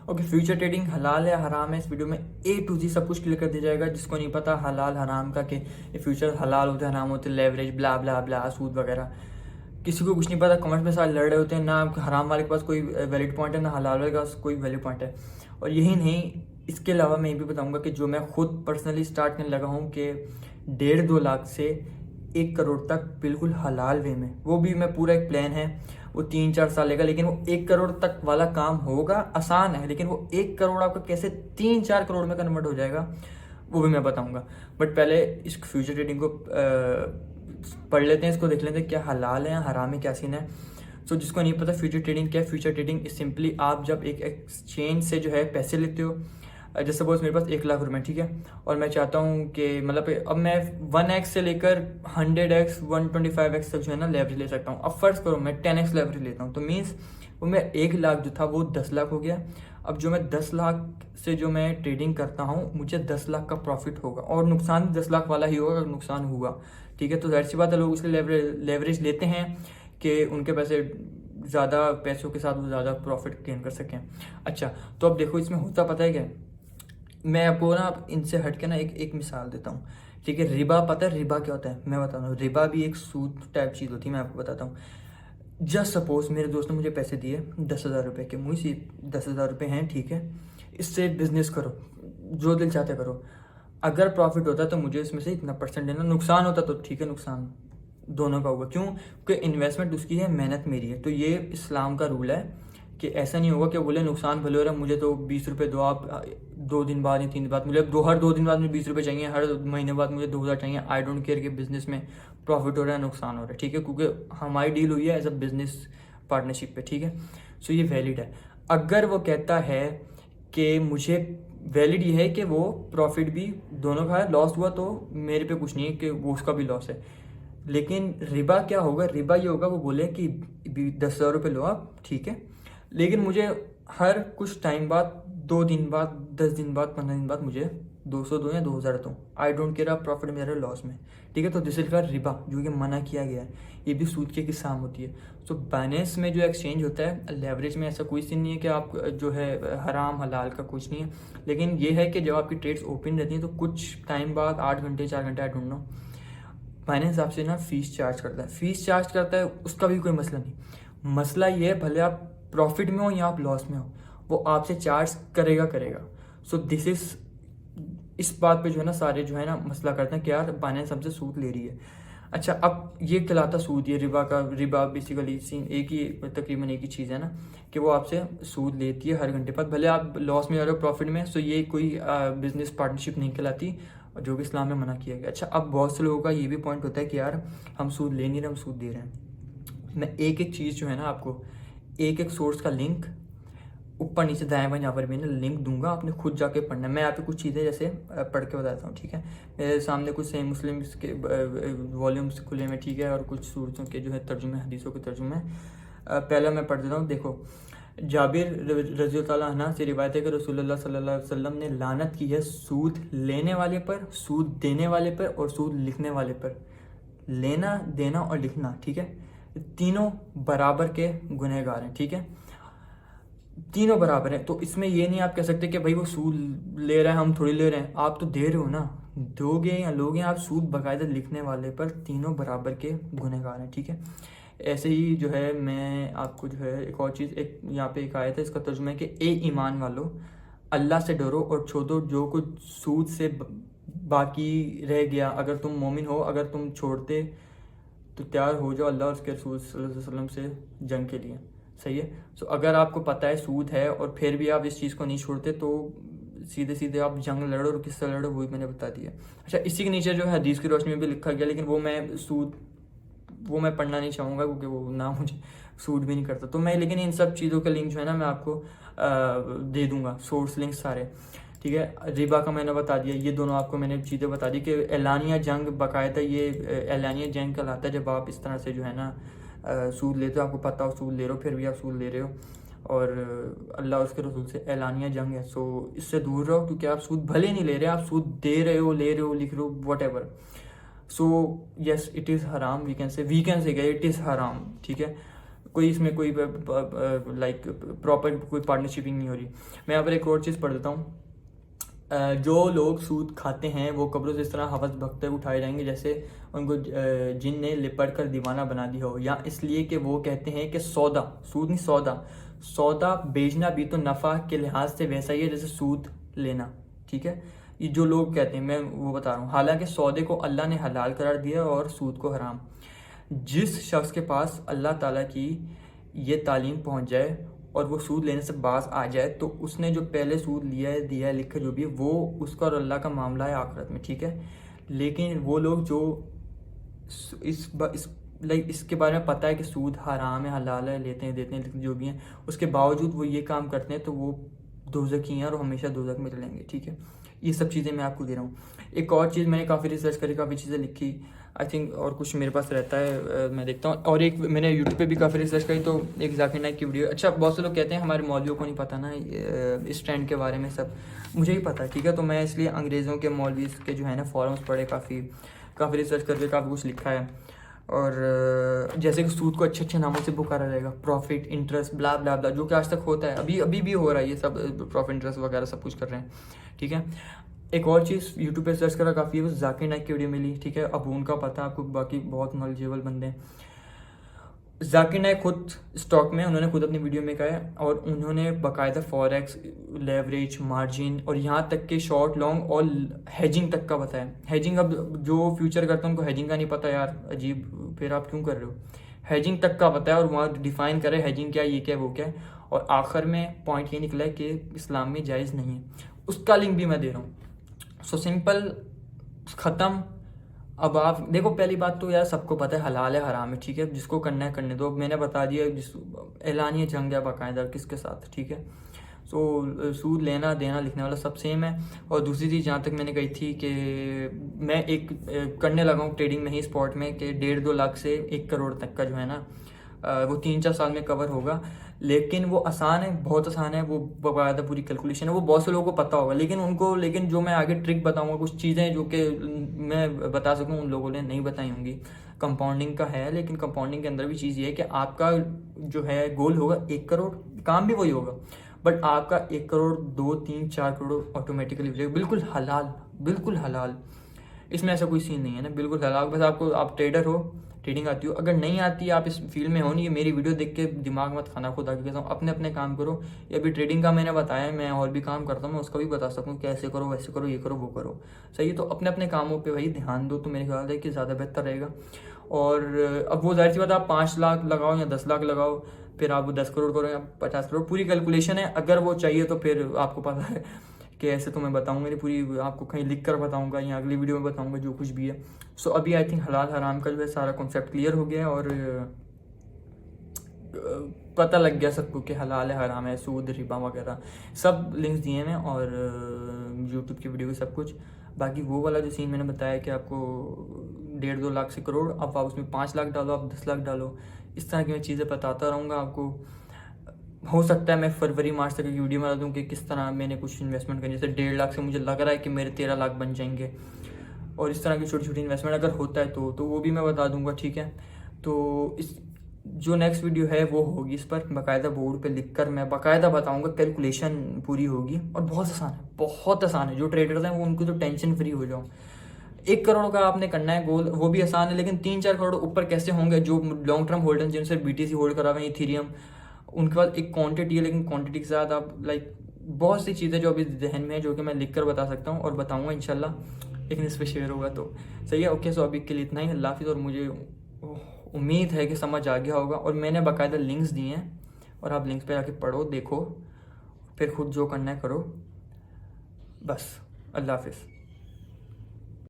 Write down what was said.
Okay, future trading हलाल है हराम है, इस वीडियो में ए टू जी सब कुछ क्लियर कर दिया जाएगा। जिसको नहीं पता हलाल हराम का कि ये फ्यूचर हलाल होते हैं हराम होते हैं, लेवरेज ब्ला ब्ला ब्ला सूद वगैरह, किसी को कुछ नहीं पता। कमेंट्स में सारे लड़ रहे होते हैं, ना हराम वाले के पास कोई वैलिड पॉइंट है ना हलाल वाले के पास कोई वैलिड पॉइंट है। और यही नहीं, इसके अलावा मैं ये भी बताऊंगा कि जो मैं खुद पर्सनली स्टार्ट करने लगा हूँ कि 1.5-2 लाख से 1 करोड़ तक बिल्कुल हलाल वे में, वो भी मैं पूरा एक प्लान है, वो 3-4 साल लेगा, लेकिन वो 1 करोड़ तक वाला काम होगा, आसान है, लेकिन वो 1 करोड़ आपका कैसे 3-4 करोड़ में कन्वर्ट हो जाएगा वो भी मैं बताऊंगा। बट पहले इस फ्यूचर ट्रेडिंग को पढ़ लेते हैं, इसको देख लेते हैं क्या हलाल है हराम है, क्या सीन है। सो जिसको नहीं पता फ्यूचर ट्रेडिंग क्या है, फ्यूचर ट्रेडिंग इज सिंपली आप जब एक एक्सचेंज से जो है पैसे लेते हो। जैसे सपोज मेरे पास 1 लाख रुपए, ठीक है, और मैं चाहता हूँ कि मतलब अब मैं 1x से लेकर 100x 125x तक जो है ना लेवरेज ले सकता हूँ। अब फर्ज करो मैं 10x लेवरेज लेता हूँ, तो मीन्स वो मैं 1 लाख जो था वो 10 लाख हो गया। अब जो मैं 10 लाख से जो मैं ट्रेडिंग करता हूँ मुझे 10 लाख का प्रॉफिट होगा, और नुकसान भी 10 लाख वाला ही होगा अगर नुकसान हुआ, ठीक है। तो जाहिर सी बात है लोग इसलिए लेवरेज लेते हैं कि उनके पैसे ज़्यादा पैसों के साथ वो ज़्यादा प्रॉफिट गेन कर सकें। अच्छा, तो अब देखो इसमें होता पता है क्या, मैं आपको ना इनसे हट के ना एक मिसाल देता हूँ, ठीक है। रिबा, पता है रिबा क्या होता है, मैं बताता हूँ। रिबा भी एक सूद टाइप चीज़ होती है, मैं आपको बताता हूँ। जस्ट सपोज मेरे दोस्त ने मुझे पैसे दिए 10,000 रुपये के, मुझे 10,000 रुपये हैं, ठीक है, इससे बिजनेस करो, जो दिल चाहते करो। अगर प्रॉफिट होता तो मुझे इसमें से इतना परसेंट देना, नुकसान होता तो ठीक है, नुकसान दोनों का होगा। क्यों? क्योंकि इन्वेस्टमेंट उसकी है, मेहनत मेरी है। तो ये इस्लाम का रूल है कि ऐसा नहीं होगा कि बोले नुकसान भले हो रहा है, मुझे तो 20 रुपये दो आप 2 दिन बाद या 3 दिन बाद, मुझे हर 2 दिन बाद मुझे 20 रुपये चाहिए, हर महीने बाद मुझे 2,000 चाहिए। आई डोंट केयर कि बिजनेस में प्रॉफिट हो रहा है नुकसान हो रहा है, ठीक है, क्योंकि हमारी डील हुई है एज अ बिजनेस पार्टनरशिप पे, ठीक है। सो ये वैलिड है। अगर वो कहता है कि मुझे वैलिड ये है कि वो प्रॉफिट भी दोनों का है, लॉस हुआ तो मेरे पे कुछ नहीं है कि वो उसका भी लॉस है। लेकिन रिबा क्या होगा, रिबा ये होगा वो बोले कि 10,000 रुपये लो आप, ठीक है, लेकिन मुझे हर कुछ टाइम बाद 2 दिन बाद 10 दिन बाद 15 दिन बाद मुझे 200 दो या 2,000 दो, आई डोंट केयर आप प्रॉफिट मेरे लॉस में, ठीक है। तो दिस इज का रिबा, जो कि मना किया गया है, ये भी सूद की किस्म होती है। सो बाइनेंस में जो एक्सचेंज होता है, लेवरेज में ऐसा कोई सीन नहीं है कि आप जो है हराम हलाल का कुछ नहीं है। लेकिन ये है कि जब आपकी ट्रेड्स ओपन रहती हैं तो कुछ टाइम बाद 8 घंटे 4 घंटे, आई डोंट नो, फाइनेंस आपसे ना फीस चार्ज करता है। फीस चार्ज करता है उसका भी कोई मसला नहीं, मसला ये है भले आप प्रॉफिट में हो या आप लॉस में हो, वो आपसे चार्ज करेगा करेगा। सो दिस इज, इस बात पे जो है ना सारे जो है ना मसला करते हैं कि यार फाइनेंस हमसे सूद ले रही है। अच्छा, अब ये कहलाता सूद, ये रिबा का, रिबा बेसिकली सीन एक ही, तकरीबन एक ही चीज़ है ना, कि वो आपसे सूद लेती है हर घंटे बाद, भले आप लॉस में आ रहे हो प्रॉफिट में। सो ये कोई बिजनेस पार्टनरशिप नहीं कहलाती, जो कि इस्लाम में मना किया गया। अच्छा, अब बहुत से लोगों का ये भी पॉइंट होता है कि यार हम सूद ले नहीं रहे, हम सूद दे रहे हैं। मैं एक एक चीज़ जो है ना आपको एक एक सोर्स का लिंक ऊपर नीचे दाएं बाएं यहाँ पर भी ना लिंक दूंगा, आपने खुद जाके पढ़ना है। मैं यहाँ पे कुछ चीज़ें जैसे पढ़ के बताता हूँ, ठीक है। मेरे सामने कुछ सही मुस्लिम के वॉल्यूम्स खुले में, ठीक है, और कुछ सूरतों के जो है तर्जुमे, हदीसों के तर्जुमे। पहला मैं पढ़ देता हूँ, देखो। जाबिर रज़ी ताला अन्हु से रिवायत है कि रसूलुल्लाह सल्लल्लाहु अलैहि वसल्लम ने लानत की है सूद लेने वाले पर, सूद देने वाले पर और सूद लिखने वाले पर। लेना, देना और लिखना, ठीक है, तीनों बराबर के गुनहगार हैं, ठीक है, तीनों बराबर हैं। तो इसमें ये नहीं आप कह सकते कि भाई वो सूद ले रहा है हम थोड़ी ले रहे हैं, आप तो दे रहे हो ना, दोगे या लोगे आप सूद बाकायदा लिखने वाले पर, तीनों बराबर के गुनहगार हैं, ठीक है। ऐसे ही जो है मैं आपको जो है एक और चीज़, एक यहाँ पे एक आयत है, इसका तर्जुमा है कि ए ईमान वालो, अल्लाह से डरो और छोड़ो जो कुछ सूद से बाकी रह गया। अगर तुम मोमिन हो, अगर तुम छोड़ते तो तैयार हो जाओ अल्लाह और उसके रसूल सल्लल्लाहु अलैहि वसल्लम से जंग के लिए, सही है। सो अगर आपको पता है सूद है और फिर भी आप इस चीज़ को नहीं छोड़ते तो सीधे सीधे आप जंग लड़ो, और किससे लड़ो वो भी मैंने बता दिया। अच्छा, इसी के नीचे जो है हदीस की रोशनी में भी लिखा गया, लेकिन वो मैं सूद वो मैं पढ़ना नहीं चाहूँगा क्योंकि वो ना मुझे सूट भी नहीं करता। तो मैं लेकिन इन सब चीज़ों के लिंक जो है ना मैं आपको दे दूंगा, सोर्स लिंक सारे, ठीक है। रिबा का मैंने बता दिया, ये दोनों आपको मैंने चीज़ें बता दी कि एलानिया जंग बाकायदा, ये एलानिया जंग कहलाता है जब आप इस तरह से जो है ना सूद लेते हो, आपको पता हो सूद ले रहे हो फिर भी आप सूद ले रहे हो, और अल्लाह उसके रसूल से एलानिया जंग है। सो इससे दूर रहो, क्योंकि आप सूद भले नहीं ले रहे, आप सूद दे रहे हो, ले रहे हो, लिख रहे हो, whatever. So yes, it is हराम, we can say it is हराम, ठीक है। कोई इसमें कोई लाइक प्रॉपर कोई पार्टनरशिपिंग नहीं हो रही। मैं यहाँ पर एक और चीज़ पढ़ देता हूँ। जो लोग सूद खाते हैं वो कब्रों से इस तरह हवस भगते उठाए जाएंगे जैसे उनको जिन ने लिपट कर दीवाना बना दिया हो, या इसलिए कि वो कहते हैं कि सौदा, सूद नहीं सौदा बेचना भी तो नफ़ा के लिहाज से वैसा ही है जैसे सूद लेना। ठीक है, ये जो लोग कहते हैं मैं वो बता रहा हूँ। हालांकि सौदे को अल्लाह ने हलाल करार दिया और सूद को हराम। जिस शख्स के पास अल्लाह ताला की ये तालीम पहुँच जाए और वो सूद लेने से बाज आ जाए तो उसने जो पहले सूद लिया है, दिया है, लिखा जो भी है, वो उसका और अल्लाह का मामला है आखिरत में। ठीक है, लेकिन वो लोग जो इसके बारे में पता है कि सूद हराम है, हलाल है, लेते हैं, देते हैं, जो भी हैं, उसके बावजूद वो ये काम करते हैं तो वो दोज़खी हैं और हमेशा दोज़ख में चलेंगे। ठीक है, ये सब चीज़ें मैं आपको दे रहा हूँ। एक और चीज़ मैंने काफ़ी रिसर्च करी, काफ़ी चीज़ें लिखी आई थिंक, और कुछ मेरे पास रहता है मैं देखता हूँ। और एक मैंने यूट्यूब पे भी काफ़ी रिसर्च करी तो एक जाकिर नाइक की वीडियो। अच्छा, बहुत से लोग कहते हैं हमारे मौलवियों को नहीं पता ना इस ट्रेंड के बारे में, सब मुझे ही पता है। ठीक है, तो मैं इसलिए अंग्रेज़ों के मौलवी के जो है ना फॉरम्स पढ़े, काफ़ी रिसर्च करके काफ़ी कुछ लिखा है। और जैसे कि सूद को अच्छे अच्छे नामों से पुकारा जाएगा, प्रॉफिट, इंटरेस्ट, ब्ला ब्ला ब्ला, जो कि आज तक होता है, अभी भी हो रहा है ये सब, प्रॉफिट, इंटरेस्ट वगैरह सब कुछ कर रहे हैं। ठीक है, एक और चीज़ यूट्यूब पे सर्च करा, काफ़ी है, जाकिर नाइक की वीडियो मिली। ठीक है, अब उनका पता आपको, बाकी बहुत नॉलेजेबल बंदे हैं। जाकिर नाइक खुद स्टॉक में, उन्होंने खुद अपनी वीडियो में कहा है, और उन्होंने बाकायदा फॉरेक्स, लेवरेज, मार्जिन और यहाँ तक के शॉर्ट, लॉन्ग और हेजिंग तक का बताया। हेजिंग, अब जो फ्यूचर करते हैं उनको हेजिंग का नहीं पता यार, अजीब, फिर आप क्यों कर रहे हो। हेजिंग तक का बताया और वहाँ डिफाइन करे हेजिंग क्या, ये क्या, वो क्या है, और आखिर में पॉइंट ये निकला है कि इस्लाम में जायज़ नहीं है। उसका लिंक भी मैं दे रहा हूँ। सो सिंपल, ख़त्म। अब आप देखो, पहली बात तो यार सबको पता है हलाल है, हराम है। ठीक है, जिसको करना है करने दो। अब मैंने बता दिया, एलानिया जंग है बाकायदा किसके साथ। ठीक है, सो सूद लेना देना लिखने वाला सब सेम है। और दूसरी चीज़ जहाँ तक मैंने कही थी कि मैं एक करने लगा हूँ ट्रेडिंग में ही, स्पॉट में, कि 1.5-2 लाख से 1 करोड़ तक का जो है ना वो 3-4 साल में कवर होगा। लेकिन वो आसान है, बहुत आसान है, वो बाकायदा पूरी कैलकुलेशन है, वो बहुत से लोगों को पता होगा। लेकिन जो मैं आगे ट्रिक बताऊंगा, कुछ चीज़ें जो कि मैं बता सकूं उन लोगों ने नहीं बताई होंगी। कंपाउंडिंग का है, लेकिन कंपाउंडिंग के अंदर भी चीज़ ये है कि आपका जो है गोल होगा 1 करोड़, काम भी वही होगा, बट आपका 1 करोड़ 2, 3, 4 करोड़ ऑटोमेटिकली हो जाएगा। बिल्कुल हलाल, बिल्कुल हलाल, इसमें ऐसा कोई सीन नहीं है ना, बिल्कुल हलाल। बस आपको, आप ट्रेडर हो, ट्रेडिंग आती हो, अगर नहीं आती, आप इस फील्ड में हो नहीं, ये मेरी वीडियो देख के दिमाग मत खाना, खुदा की कसम, अपने अपने काम करो। ये अभी ट्रेडिंग का मैंने बताया, मैं और भी काम करता हूँ, मैं उसका भी बता सकूँ कि ऐसे करो, वैसे करो, ये करो, वो करो। सही है, तो अपने अपने कामों पे भाई ध्यान दो, तो मेरे ख्याल है कि ज़्यादा बेहतर रहेगा। और अब वो जाहिर सी बात, आप 5 लाख लगाओ या 10 लाख लगाओ, फिर आप 10 करोड़ करो या 50 करोड़, पूरी कैलकुलेशन है। अगर वो चाहिए तो फिर आपको पता है कि ऐसे तो मैं बताऊंगा नहीं, पूरी आपको कहीं लिख कर बताऊंगा या अगली वीडियो में बताऊंगा जो कुछ भी है। सो अभी आई थिंक हलाल हराम का जो है सारा कॉन्सेप्ट क्लियर हो गया है, और पता लग गया सबको कि हलाल है, हराम है, सूद, रिबा वगैरह सब लिंक्स दिए हैं, और यूट्यूब की वीडियो सब कुछ। बाकी वो वाला जो सीन मैंने बताया कि आपको 1.5-2 लाख से करोड़, अब आप उसमें 5 लाख डालो, आप 10 लाख डालो, इस तरह की मैं चीज़ें बताता रहूँगा आपको। हो सकता है मैं फरवरी मार्च तक की वीडियो बना दूँ कि किस तरह मैंने कुछ इन्वेस्टमेंट करनी, जैसे 1.5 लाख से मुझे लग रहा है कि मेरे 13 लाख बन जाएंगे, और इस तरह की छोटी छोटी इन्वेस्टमेंट अगर होता है तो वो भी मैं बता दूंगा। ठीक है, तो इस जो नेक्स्ट वीडियो है वो होगी, इस पर बाकायदा बोर्ड पे लिखकर मैं बाकायदा बताऊंगा, कैलकुलेशन पूरी होगी, और बहुत आसान है, बहुत आसान है। जो ट्रेडर्स हैं वो, उनको तो टेंशन फ्री हो जाओ। 1 करोड़ का आपने करना है गोल, वो भी आसान है, लेकिन 3-4 करोड़ ऊपर कैसे होंगे जो लॉन्ग टर्म होल्डर जिनसे BTC होल्ड करा हुए हैं, इथेरियम, उनके पास एक क्वांटिटी है, लेकिन क्वांटिटी के साथ आप लाइक बहुत सी चीज़ें जो अभी जहन में है, जो कि मैं लिख कर बता सकता हूँ और बताऊँगा इंशाल्लाह, लेकिन इस पर शेयर होगा तो सही है। ओके, सो अभी के लिए इतना ही, अल्लाह हाफिज़। और मुझे उम्मीद है कि समझ आ गया होगा, और मैंने बाकायदा लिंक्स दिए हैं, और आप लिंक्स पे आके पढ़ो, देखो, फिर खुद जो करना है करो, बस। अल्लाह हाफिज़।